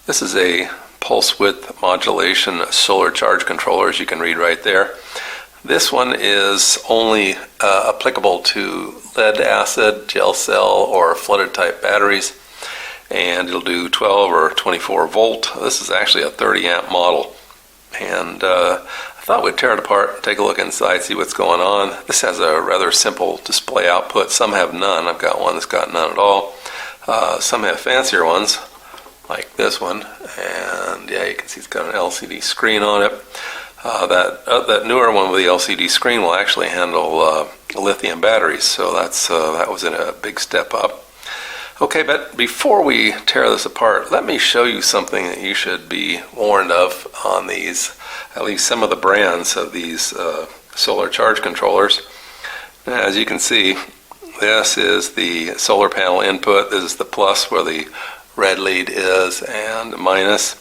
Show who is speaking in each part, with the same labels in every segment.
Speaker 1: This is a pulse width modulation solar charge controller, as you can read right there. This one is only applicable to lead acid, gel cell, or flooded type batteries, and it'll do 12 or 24 volt. This is actually a 30 amp model, and I thought we'd tear it apart, take a look inside, see what's going on. This has a rather simple display output. Some have none. I've got one that's got none at all. Some have fancier ones, like this one, and yeah, you can see it's got an LCD screen on it. That newer one with the LCD screen will actually handle lithium batteries, so that was a big step up. Okay, but before we tear this apart, let me show you something that you should be warned of on these, at least some of the brands of these solar charge controllers. Now, as you can see, this is the solar panel input. This is the plus where the red lead is, and the minus.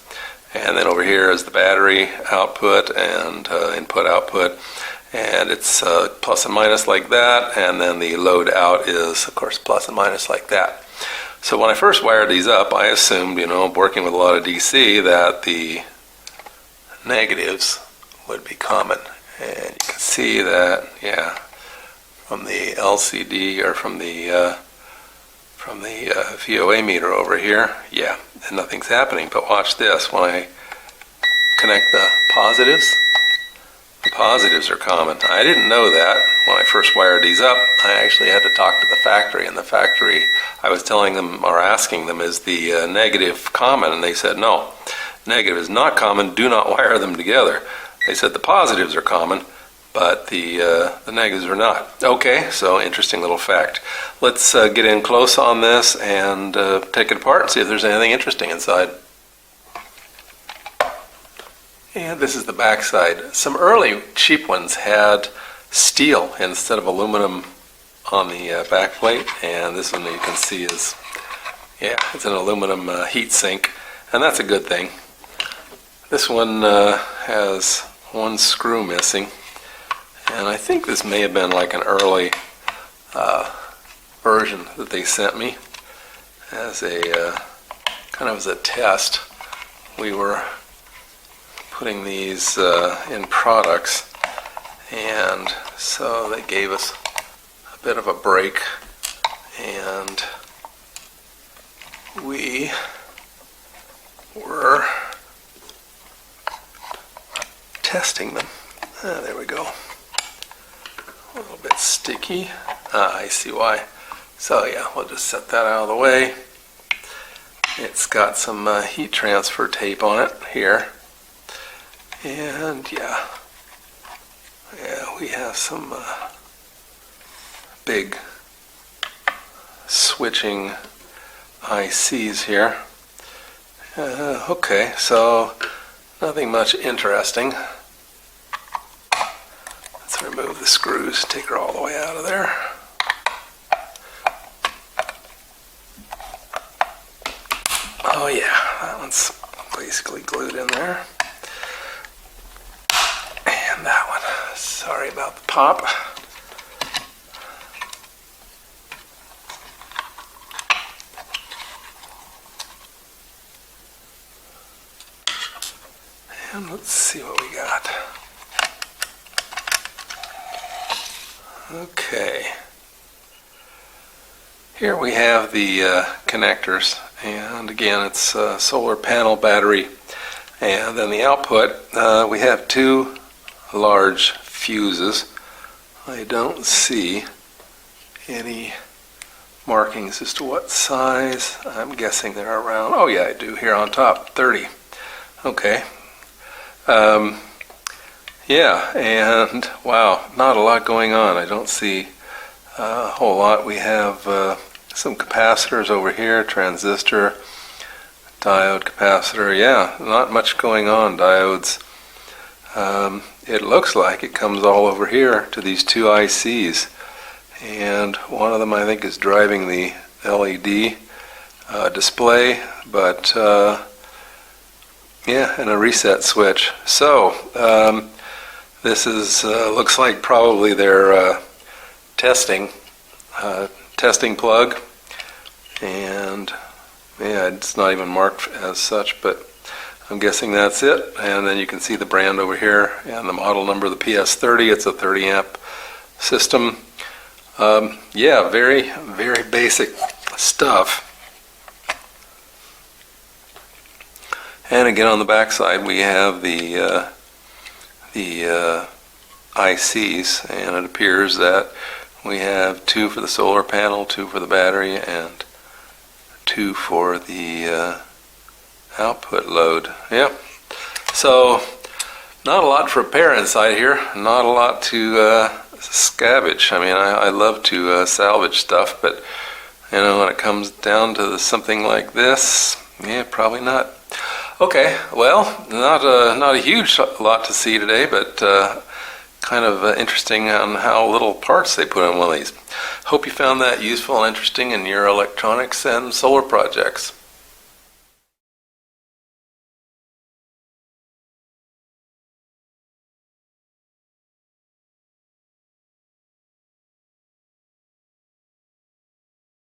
Speaker 1: And then over here is the battery output and input output. And it's plus and minus like that. And then the load out is, of course, plus and minus like that. So when I first wired these up, I assumed, working with a lot of DC, that the negatives would be common. And you can see that, yeah, from the LCD or from the VOA meter over here, yeah, and nothing's happening. But watch this. When I connect the positives are common. I didn't know that when I first wired these up. I actually had to talk to the factory, and the factory, I was telling them or asking them, is the negative common? And they said, no, negative is not common. Do not wire them together. They said the positives are common, but the negatives are not. Okay, so interesting little fact. Let's get in close on this and take it apart and see if there's anything interesting inside. And this is the back side. Some early cheap ones had steel instead of aluminum on the back plate, and this one you can see is, yeah, it's an aluminum heat sink, and that's a good thing. This one has one screw missing. And I think this may have been like an early version that they sent me as a kind of as a test. We were putting these in products, and so they gave us a bit of a break, and we were testing them. There we go. A little bit sticky. I see why. So yeah, we'll just set that out of the way. It's got some heat transfer tape on it here. And yeah, we have some big switching ICs here. Okay, so nothing much interesting. Let's remove the screws, take her all the way out of there. Oh yeah, that one's basically glued in there. And that one, sorry about the pop. And let's see what we got. Okay, here we have the connectors, and again it's solar panel battery, and then the output, we have two large fuses. I don't see any markings as to what size. I'm guessing they're around, oh yeah, I do here on top, 30. Okay. Yeah, and wow, not a lot going on. I don't see a whole lot. We have some capacitors over here, transistor, diode, capacitor. Yeah, not much going on, diodes. It looks like it comes all over here to these two ICs, and one of them I think is driving the LED display, but yeah, and a reset switch. So this is looks like probably their testing plug, and Yeah, it's not even marked as such, but I'm guessing that's it. And then you can see the brand over here and the model number of the PS30. It's a 30 amp system. Yeah, very, very basic stuff. And again, on the back side, we have the ICs, and it appears that we have 2 for the solar panel, 2 for the battery, and 2 for the output load. Yeah. So not a lot to repair inside here. Not a lot to scavenge. I mean, I love to salvage stuff, but you know, when it comes down to something like this, yeah, probably not. Okay, well, not a huge lot to see today, but kind of interesting on how little parts they put in one of these. Hope you found that useful and interesting in your electronics and solar projects.